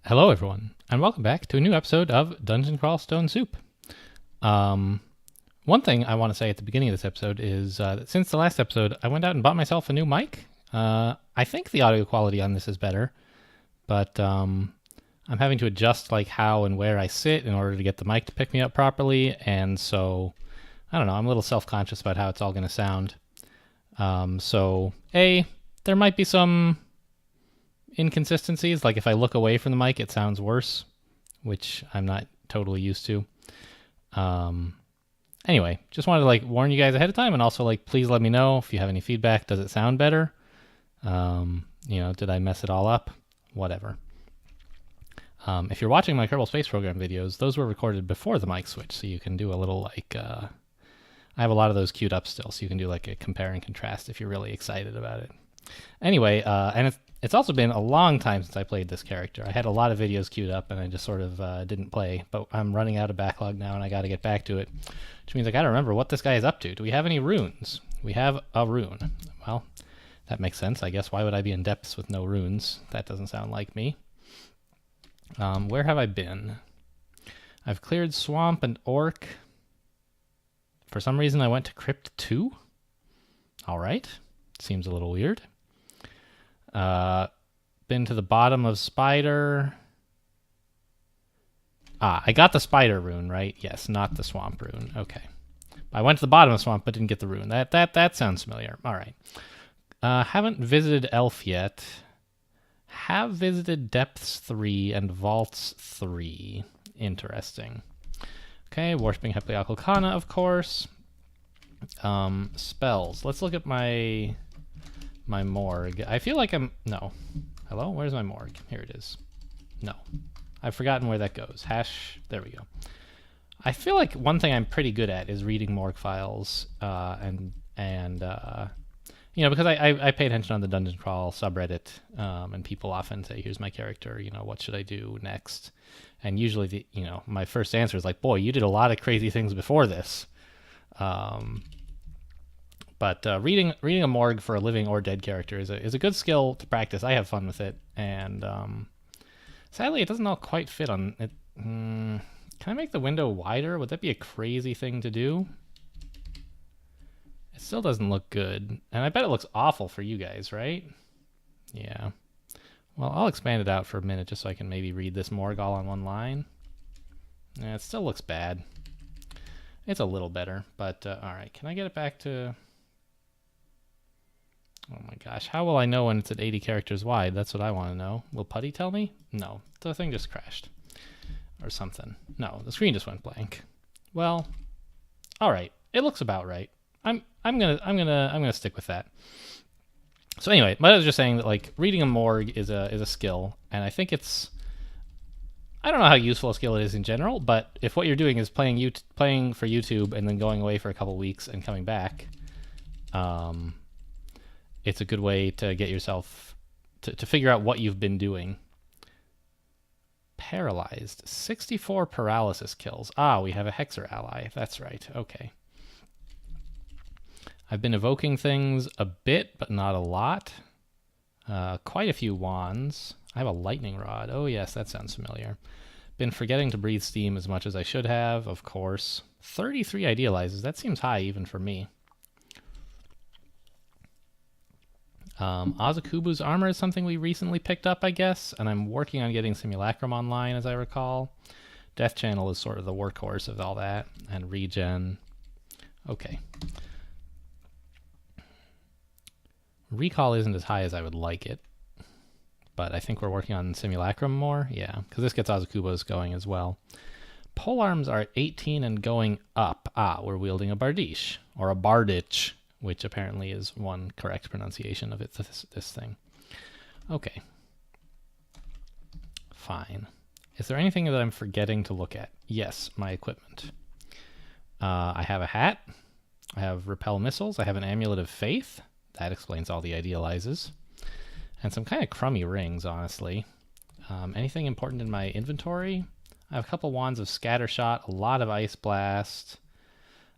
Hello, everyone, and welcome back to a new episode of Dungeon Crawl Stone Soup. One thing I want to say at the beginning of this episode is that since the last episode, I went out and bought myself a new mic. I think the audio quality on this is better, but I'm having to adjust like how and where I sit in order to get the mic to pick me up properly, and so I don't know. I'm a little self-conscious about how it's all going to sound. There might be some inconsistencies. Like if I look away from the mic, it sounds worse, which I'm not totally used to. Anyway, just wanted to like warn you guys ahead of time, and also like please let me know if you have any feedback. Does it sound better? Did I mess it all up? Whatever. If you're watching my Kerbal Space Program videos, those were recorded before the mic switch, so you can do a little like I have a lot of those queued up still, so you can do like a compare and contrast if you're really excited about it. Anyway, and it's also been a long time since I played this character. I had a lot of videos queued up, and I just sort of didn't play. But I'm running out of backlog now, and I got to get back to it, which means I got to remember what this guy is up to. Do we have any runes? We have a rune. Well, that makes sense, I guess. Why would I be in depths with no runes? That doesn't sound like me. Where have I been? I've cleared swamp and orc. For some reason, I went to Crypt 2. All right. Seems a little weird. Been to the bottom of Spider. I got the Spider rune, right? Yes, not the Swamp rune. Okay. I went to the bottom of Swamp, but didn't get the rune. That sounds familiar. All right. Haven't visited Elf yet. Have visited Depths 3 and Vaults 3. Interesting. Okay, Worshipping Hepliocalcana, of course. Spells. Let's look at my morgue. I feel like no. Hello? Where's my morgue? Here it is. No. I've forgotten where that goes. There we go. I feel like one thing I'm pretty good at is reading morgue files, because I pay attention on the Dungeon Crawl subreddit, and people often say, here's my character, what should I do next? And usually, my first answer is like, boy, you did a lot of crazy things before this. But reading a morgue for a living or dead character is a good skill to practice. I have fun with it, and sadly, it doesn't all quite fit on it. Can I make the window wider? Would that be a crazy thing to do? It still doesn't look good, and I bet it looks awful for you guys, right? Yeah. Well, I'll expand it out for a minute just so I can maybe read this morgue all on one line. Yeah, it still looks bad. It's a little better, but all right. Can I get it back to... Oh my gosh, how will I know when it's at 80 characters wide? That's what I want to know. Will Putty tell me? No, the thing just crashed. Or something. No, the screen just went blank. Well, all right. It looks about right. I'm gonna stick with that. So anyway, but I was just saying that like reading a morgue is a skill, and I think it's... I don't know how useful a skill it is in general, but if what you're doing is playing for YouTube and then going away for a couple weeks and coming back, it's a good way to get yourself to figure out what you've been doing. Paralyzed. 64 paralysis kills. We have a Hexer ally. That's right. Okay. I've been evoking things a bit, but not a lot. Quite a few wands. I have a lightning rod. Oh yes, that sounds familiar. Been forgetting to breathe steam as much as I should have, of course. 33 idealizes. That seems high even for me. Azakubu's armor is something we recently picked up, I guess, and I'm working on getting Simulacrum online, as I recall. Death Channel is sort of the workhorse of all that, and regen. Okay. Recall isn't as high as I would like it, but I think we're working on Simulacrum more. Yeah, because this gets Azakubo's going as well. Polearms are at 18 and going up. We're wielding a Bardiche, or a Bardich, which apparently is one correct pronunciation of it, this thing. Okay. Fine. Is there anything that I'm forgetting to look at? Yes, my equipment. I have a hat. I have repel missiles. I have an amulet of faith. That explains all the idealizes. And some kind of crummy rings, honestly. Anything important in my inventory? I have a couple wands of scattershot, a lot of ice blast,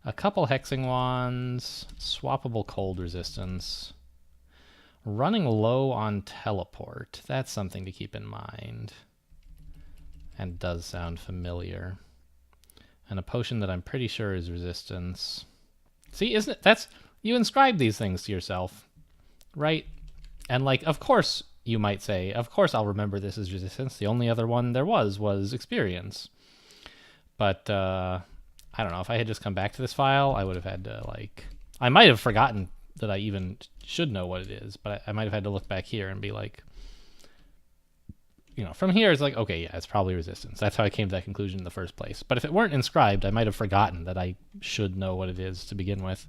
a couple hexing wands, swappable cold resistance, running low on teleport. That's something to keep in mind. and does sound familiar. And a potion that I'm pretty sure is resistance. See, isn't it? That's, you inscribe these things to yourself, right? And like, of course, you might say, of course I'll remember this as resistance. The only other one there was experience. But I don't know. If I had just come back to this file, I would have had to like, I might have forgotten that I even should know what it is, but I might have had to look back here and be like, you know, from here it's like, okay, yeah, it's probably resistance. That's how I came to that conclusion in the first place. But if it weren't inscribed, I might have forgotten that I should know what it is to begin with.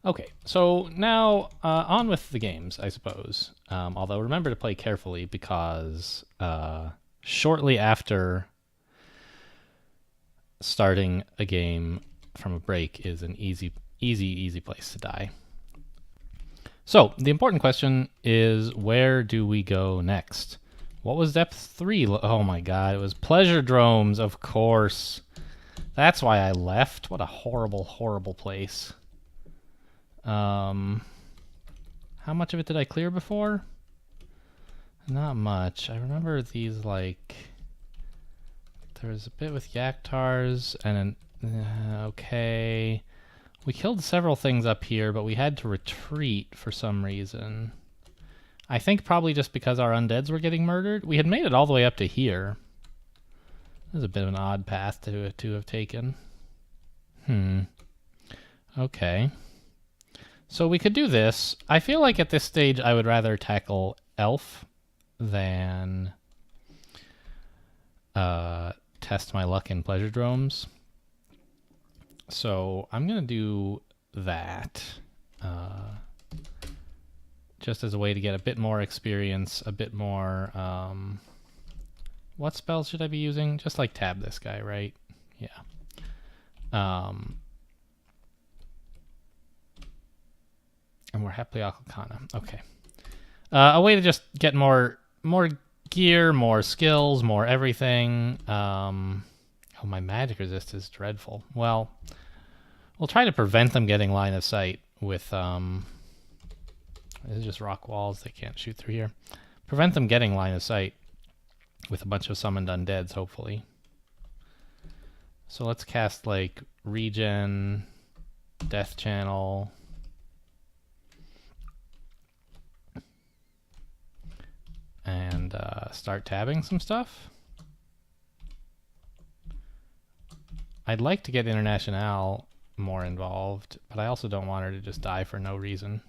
Okay, so now on with the games, I suppose. Although remember to play carefully because shortly after starting a game from a break is an easy place to die. So the important question is, where do we go next? What was depth 3? Oh my god, it was pleasure dromes, of course. That's why I left. What a horrible, horrible place. How much of it did I clear before? Not much. I remember these, like, there was a bit with Yaktars and an, okay. We killed several things up here, but we had to retreat for some reason. I think probably just because our undeads were getting murdered. We had made it all the way up to here. This is a bit of an odd path to have taken. Okay. So we could do this. I feel like at this stage I would rather tackle Elf than test my luck in pleasure dromes. So I'm going to do that just as a way to get a bit more experience, a bit more... what spells should I be using? Just like tab this guy, right? Yeah. And we're happily Arcana. Okay. A way to just get more gear, more skills, more everything. Oh, my magic resist is dreadful. Well, we'll try to prevent them getting line of sight with... this is just rock walls. They can't shoot through here. Prevent them getting line of sight with a bunch of summoned undeads, hopefully. So let's cast, like, Regen, Death Channel... and start tabbing some stuff. I'd like to get Internationale more involved, but I also don't want her to just die for no reason.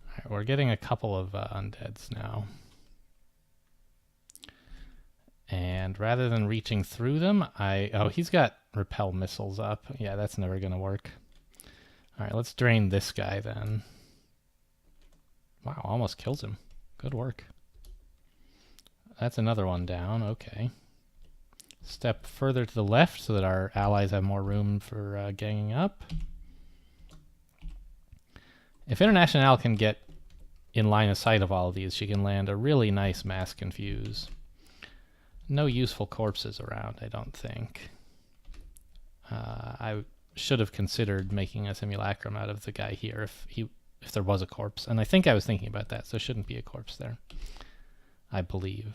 Alright, we're getting a couple of undeads now. And rather than reaching through them, oh, he's got repel missiles up. Yeah, that's never going to work. Alright, let's drain this guy then. Wow, almost kills him. Good work. That's another one down. Okay. Step further to the left so that our allies have more room for ganging up. If Internationale can get in line of sight of all of these, she can land a really nice mass confuse. No useful corpses around, I don't think. I should have considered making a simulacrum out of the guy here if there was a corpse. And I think I was thinking about that, so there shouldn't be a corpse there. I believe.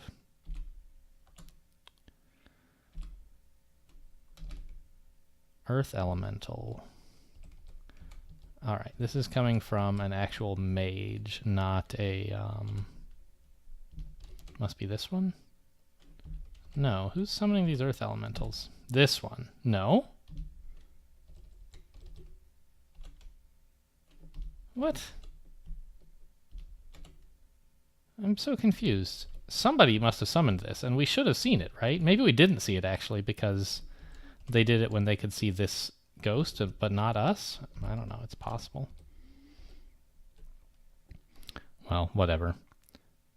Earth Elemental. Alright, this is coming from an actual mage, not a... must be this one? No, who's summoning these Earth Elementals? This one. No? What? I'm so confused. Somebody must have summoned this, and we should have seen it, right? Maybe we didn't see it, actually, because they did it when they could see this ghost, but not us? I don't know. It's possible. Well, whatever.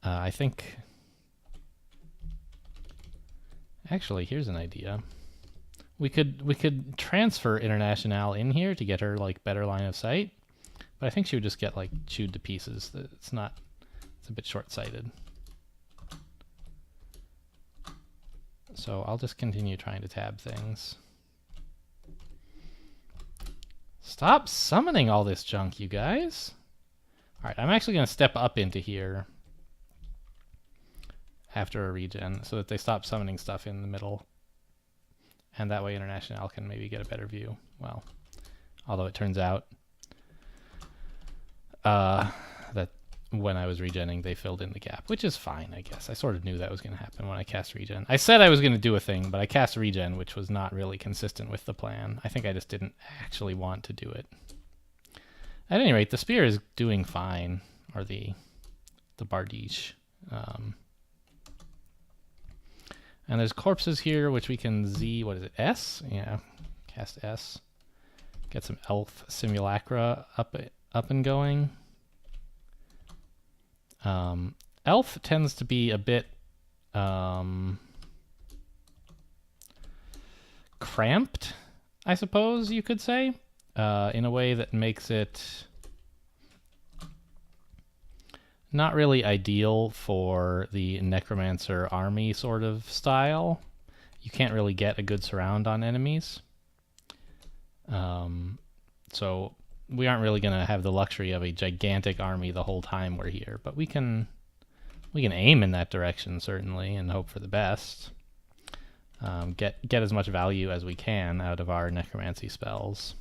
I think... Actually, here's an idea. We could transfer Internationale in here to get her, like, better line of sight. But I think she would just get, like, chewed to pieces. It's a bit short-sighted. So I'll just continue trying to tab things. Stop summoning all this junk, you guys. Alright, I'm actually going to step up into here. after a regen so that they stop summoning stuff in the middle. And that way International can maybe get a better view. Well, although it turns out that when I was regenning, they filled in the gap, which is fine, I guess. I sort of knew that was going to happen when I cast regen. I said I was going to do a thing, but I cast regen, which was not really consistent with the plan. I think I just didn't actually want to do it. At any rate, the spear is doing fine, or the bardiche. And there's corpses here, which we can Z, what is it, S? Yeah, cast S. Get some elf simulacra up and going. Elf tends to be a bit cramped, I suppose you could say, in a way that makes it not really ideal for the necromancer army sort of style. You can't really get a good surround on enemies. So we aren't really going to have the luxury of a gigantic army the whole time we're here, but we can aim in that direction certainly and hope for the best. Get as much value as we can out of our necromancy spells.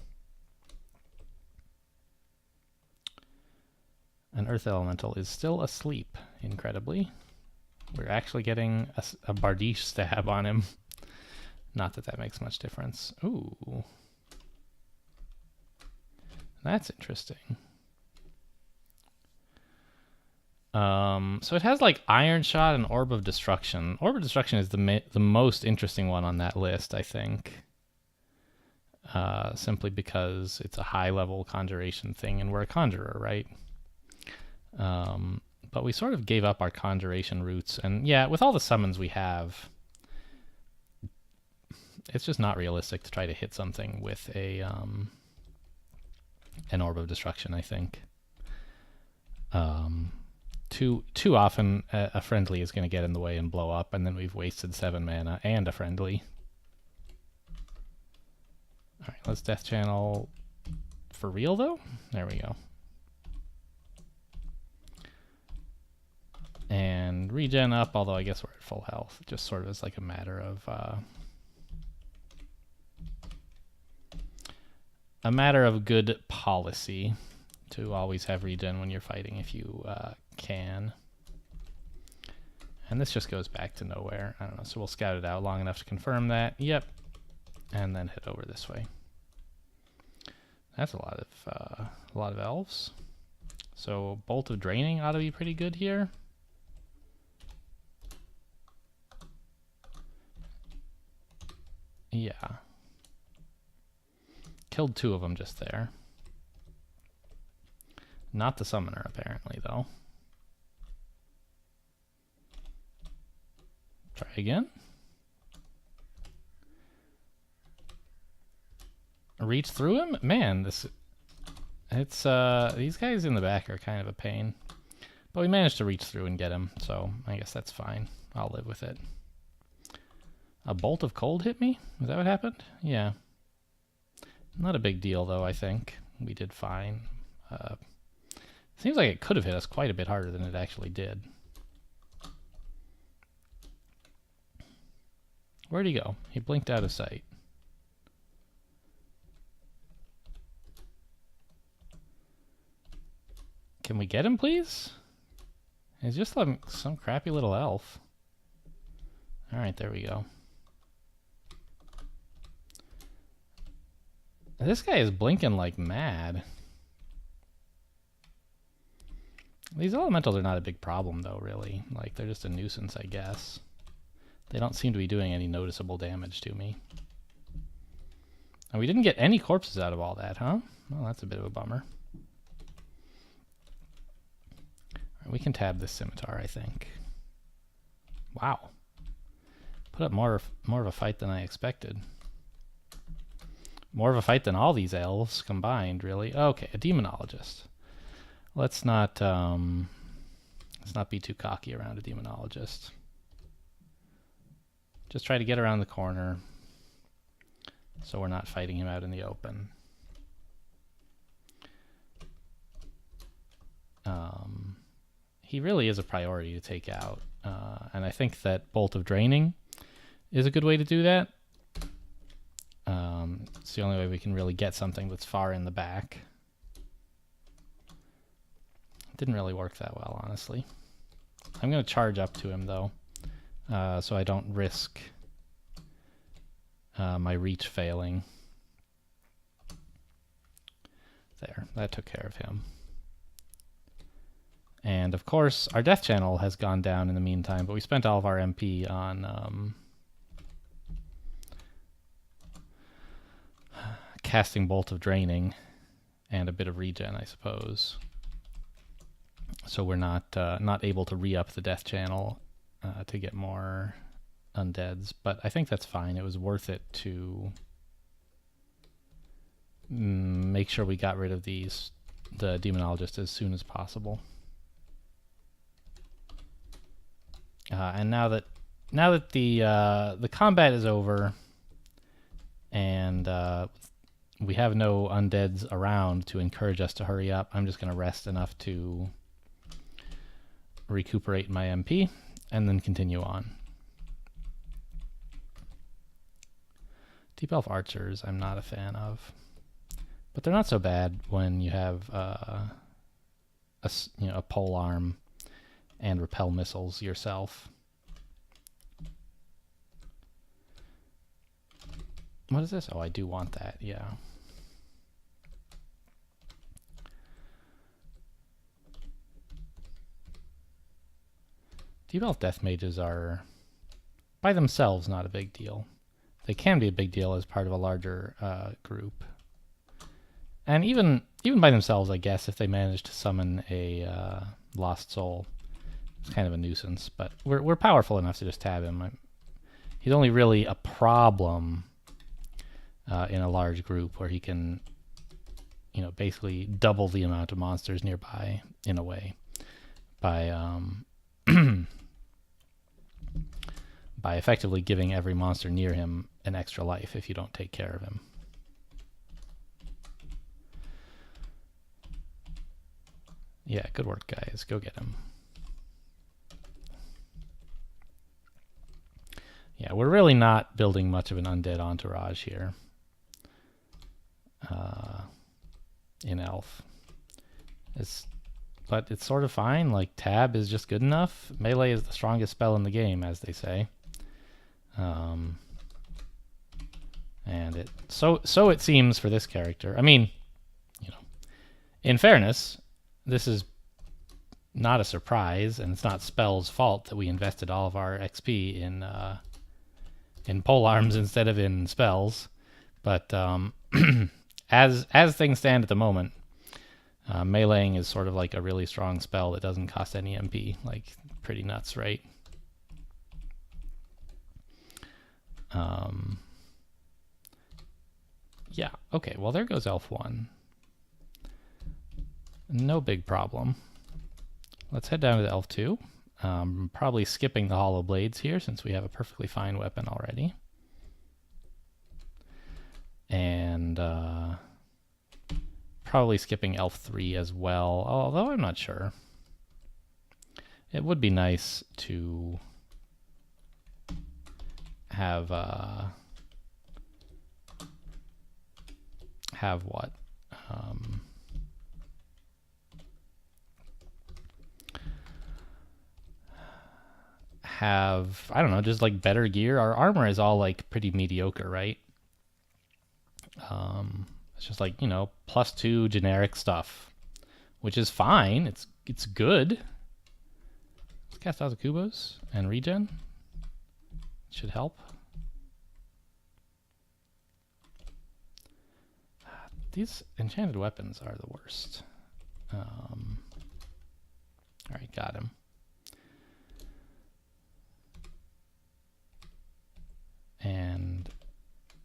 An earth elemental is still asleep, incredibly. We're actually getting a bardiche stab on him. Not that that makes much difference. Ooh. That's interesting. So it has like Iron Shot and Orb of Destruction. Orb of Destruction is the most interesting one on that list, I think. Simply because it's a high-level conjuration thing, and we're a conjurer, right? But we sort of gave up our conjuration roots, and yeah, with all the summons we have, it's just not realistic to try to hit something with an Orb of Destruction, I think. Too often a friendly is going to get in the way and blow up, and then we've wasted 7 mana and a friendly. Alright, let's Death Channel for real, though. There we go. And regen up, although I guess we're at full health. Just sort of as like a matter of good policy to always have regen when you're fighting if you can. And this just goes back to nowhere. I don't know, so we'll scout it out long enough to confirm that. Yep. And then head over this way. That's a lot of elves. So Bolt of Draining ought to be pretty good here. Yeah. Killed 2 of them just there. Not the summoner, apparently, though. Try again. Reach through him? Man, these guys in the back are kind of a pain. But we managed to reach through and get him, so I guess that's fine. I'll live with it. A bolt of cold hit me? Is that what happened? Yeah. Not a big deal, though, I think. We did fine. Seems like it could have hit us quite a bit harder than it actually did. Where'd he go? He blinked out of sight. Can we get him, please? He's just like some crappy little elf. Alright, there we go. This guy is blinking like mad. These elementals are not a big problem, though, really. Like, they're just a nuisance, I guess. They don't seem to be doing any noticeable damage to me. And we didn't get any corpses out of all that, huh? Well, that's a bit of a bummer. All right, we can tab this scimitar, I think. Wow. Put up more of a fight than I expected. More of a fight than all these elves combined, really. Okay, a demonologist. Let's not be too cocky around a demonologist. Just try to get around the corner so we're not fighting him out in the open. he really is a priority to take out. And I think that Bolt of Draining is a good way to do that. It's the only way we can really get something that's far in the back. Didn't really work that well, honestly. I'm going to charge up to him, though, so I don't risk my reach failing. There, that took care of him. And, of course, our death channel has gone down in the meantime, but we spent all of our MP on casting Bolt of Draining and a bit of regen, I suppose. So we're not able to re-up the death channel to get more undeads, but I think that's fine. It was worth it to make sure we got rid of the demonologist as soon as possible. And now that the combat is over and we have no undeads around to encourage us to hurry up, I'm just going to rest enough to recuperate my MP and then continue on. Deep Elf Archers I'm not a fan of, but they're not so bad when you have a pole arm and repel missiles yourself. What is this? Oh, I do want that, yeah. Deep Elf Death Mages are, by themselves, not a big deal. They can be a big deal as part of a larger group. And even by themselves, I guess, if they manage to summon a Lost Soul, it's kind of a nuisance. But we're powerful enough to just tab him. He's only really a problem in a large group where he can, basically double the amount of monsters nearby in a way by by effectively giving every monster near him an extra life if you don't take care of him. Yeah, good work, guys. Go get him. Yeah, we're really not building much of an undead entourage here in Elf. But it's sort of fine. Like, Tab is just good enough. Melee is the strongest spell in the game, as they say. And so it seems for this character. I mean, in fairness, this is not a surprise, and it's not Spell's fault that we invested all of our XP in polearms instead of in spells. But as things stand at the moment, meleeing is sort of like a really strong spell that doesn't cost any MP. Like, pretty nuts, right? Yeah, okay, well, there goes Elf 1. No big problem. Let's head down to the Elf 2. Probably skipping the Hollow Blades here since we have a perfectly fine weapon already. And probably skipping Elf 3 as well, although I'm not sure. It would be nice to have what? Have, I don't know, just like better gear. Our armor is all like pretty mediocre, right? It's just like, +2 generic stuff, which is fine. It's good. Let's cast Azakubos and regen. Should help. These enchanted weapons are the worst. Alright, got him. And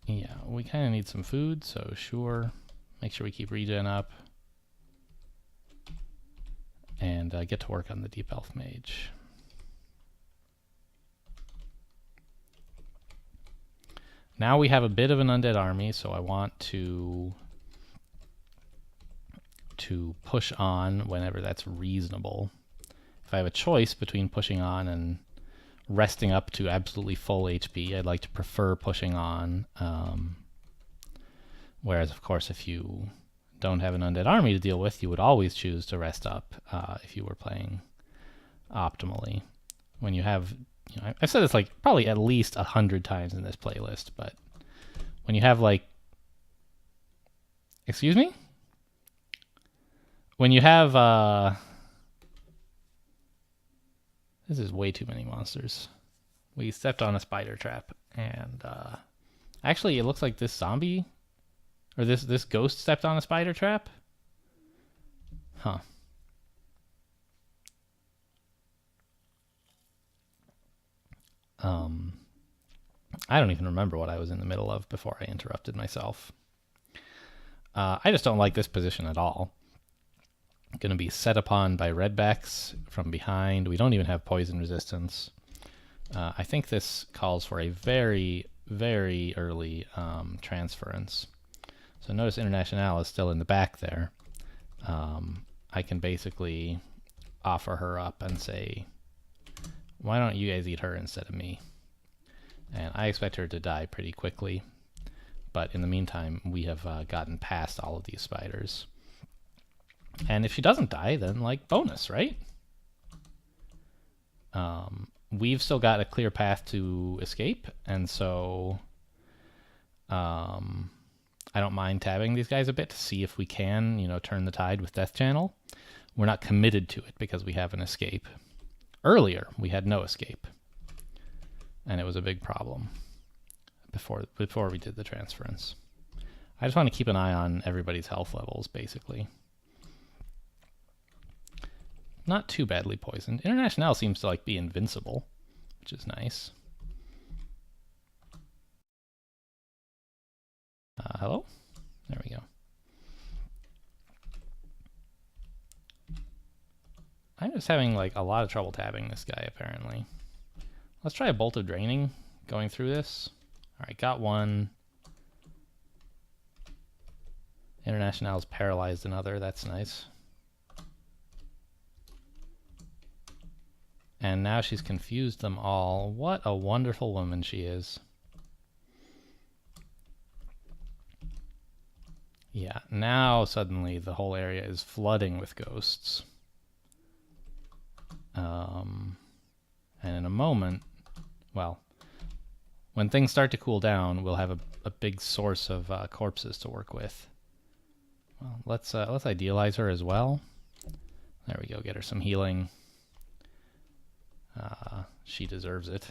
yeah, we kind of need some food, so sure. Make sure we keep regen up. And get to work on the Deep Elf Mage. Now we have a bit of an undead army, so I want to push on whenever that's reasonable. if I have a choice between pushing on and resting up to absolutely full HP, I'd like to prefer pushing on. Whereas, of course, if you don't have an undead army to deal with, you would always choose to rest up if you were playing optimally. When you have, I've said this like probably at least 100 times in this playlist, but when you have like, excuse me? When you have, this is way too many monsters. We stepped on a spider trap, and actually it looks like this zombie, or this ghost stepped on a spider trap. Huh. I don't even remember what I was in the middle of before I interrupted myself. I just don't like this position at all. Going to be set upon by redbacks from behind. We don't even have poison resistance. I think this calls for a very, very early transference. So notice Internationale is still in the back there. I can basically offer her up and say, why don't you guys eat her instead of me? And I expect her to die pretty quickly. But in the meantime, we have gotten past all of these spiders. And if she doesn't die, then like bonus, right? We've still got a clear path to escape, and so I don't mind tabbing these guys a bit to see if we can, turn the tide with Death Channel. We're not committed to it because we have an escape. Earlier, we had no escape, and it was a big problem before we did the transference. I just want to keep an eye on everybody's health levels, basically. Not too badly poisoned. Internationale seems to be invincible, which is nice. Hello? There we go. I'm just having a lot of trouble tabbing this guy, apparently. Let's try a Bolt of Draining going through this. Alright, got one. Internationale's paralyzed another, that's nice. And now she's confused them all. What a wonderful woman she is. Yeah, now suddenly the whole area is flooding with ghosts. And in a moment, well, when things start to cool down, we'll have a big source of corpses to work with. Well, let's idealize her as well. There we go, get her some healing. She deserves it.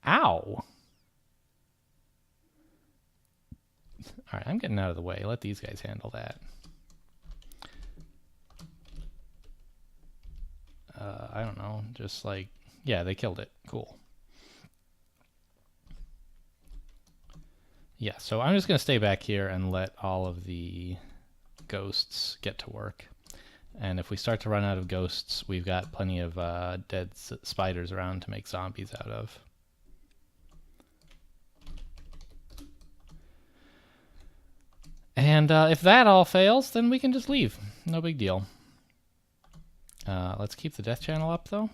Ow! Alright, I'm getting out of the way. Let these guys handle that. I don't know, just yeah, they killed it. Cool. Yeah, so I'm just going to stay back here and let all of the ghosts get to work. And if we start to run out of ghosts, we've got plenty of dead spiders around to make zombies out of. And if that all fails, then we can just leave. No big deal. Let's keep the Death Channel up, though.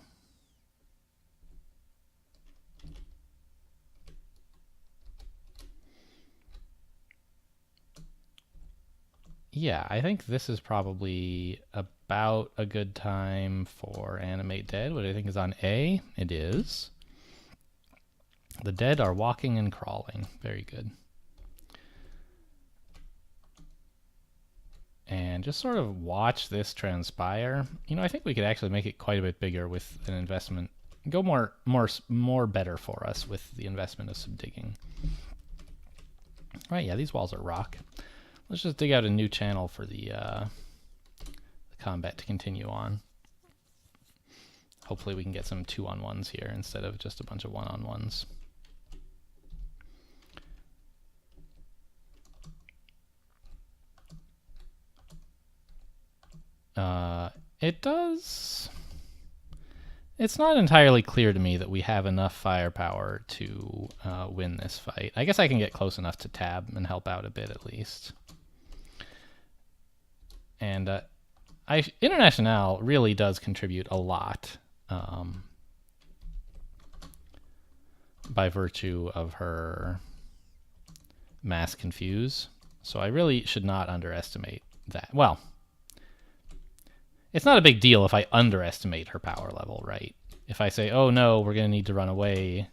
Yeah, I think this is probably about a good time for Animate Dead, which I think is on A. It is. The dead are walking and crawling. Very good. And just sort of watch this transpire. I think we could actually make it quite a bit bigger with an investment. Go more better for us with the investment of some digging. Right, yeah, these walls are rock. Let's just dig out a new channel for the combat to continue on. Hopefully we can get some 2-on-1s here instead of just a bunch of 1-on-1s. It does... It's not entirely clear to me that we have enough firepower to win this fight. I guess I can get close enough to tab and help out a bit at least. And Internationale really does contribute a lot by virtue of her mass confuse. So I really should not underestimate that. Well, it's not a big deal if I underestimate her power level, right? If I say, oh no, we're going to need to run away,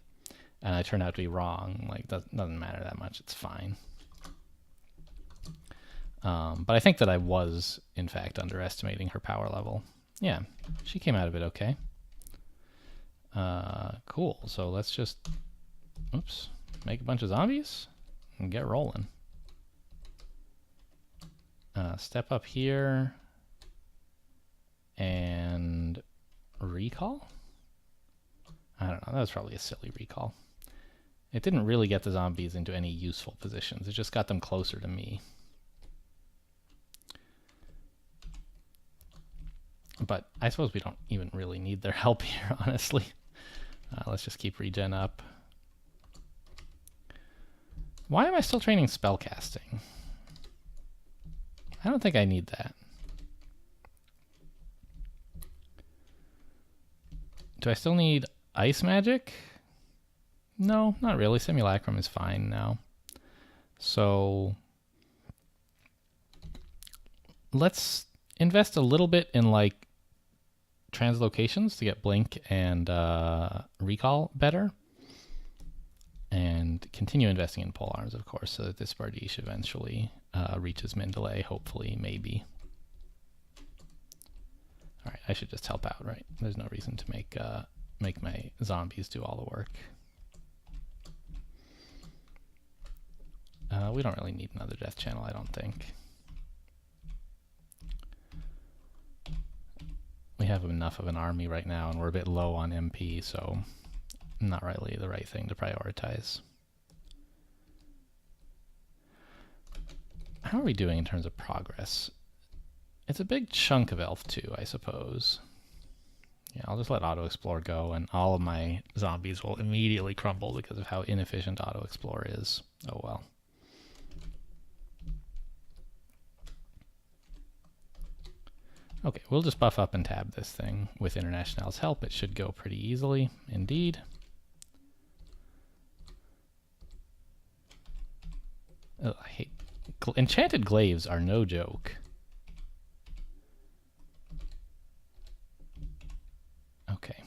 and I turn out to be wrong, like, that doesn't matter that much. It's fine. But I think that I was, in fact, underestimating her power level. Yeah, she came out of it okay. Cool. So let's just, oops, make a bunch of zombies and get rolling. Step up here and recall? I don't know. That was probably a silly recall. It didn't really get the zombies into any useful positions. It just got them closer to me. But I suppose we don't even really need their help here, honestly. Let's just keep regen up. Why am I still training spellcasting? I don't think I need that. Do I still need ice magic? No, not really. Simulacrum is fine now. So let's invest a little bit in like translocations to get blink and recall better, and continue investing in pole arms, of course, so that this Bardiche eventually reaches min delay, hopefully, maybe. All right, I should just help out, right? There's no reason to make my zombies do all the work. We don't really need another death channel, I don't think. We have enough of an army right now, and we're a bit low on MP, so not really the right thing to prioritize. How are we doing in terms of progress? It's a big chunk of Elf 2, I suppose. Yeah, I'll just let Auto Explore go, and all of my zombies will immediately crumble because of how inefficient Auto Explore is. Oh well. Okay, we'll just buff up and tab this thing. With Internationale's help, it should go pretty easily, indeed. Ugh, I hate... Enchanted glaives are no joke. Okay.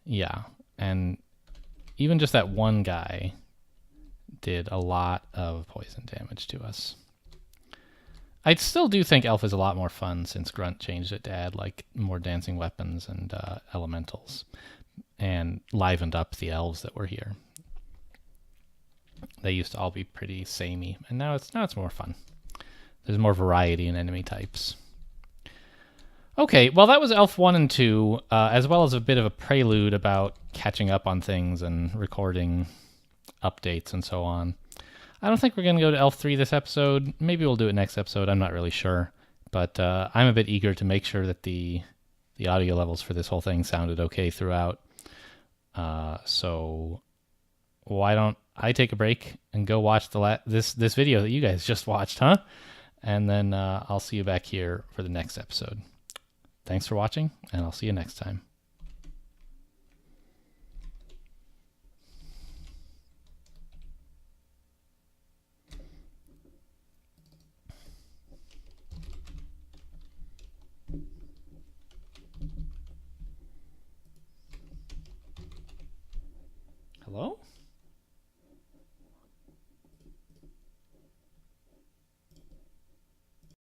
Yeah, and even just that one guy did a lot of poison damage to us. I still do think Elf is a lot more fun since Grunt changed it to add like more dancing weapons and elementals, and livened up the elves that were here. They used to all be pretty samey, and now it's more fun. There's more variety in enemy types. Okay, well that was Elf 1 and 2, as well as a bit of a prelude about catching up on things and recording updates and so on. I don't think we're going to go to Elf 3 this episode. Maybe we'll do it next episode. I'm not really sure. But I'm a bit eager to make sure that the audio levels for this whole thing sounded okay throughout. So why don't I take a break and go watch this video that you guys just watched, huh? And then I'll see you back here for the next episode. Thanks for watching, and I'll see you next time. Hello?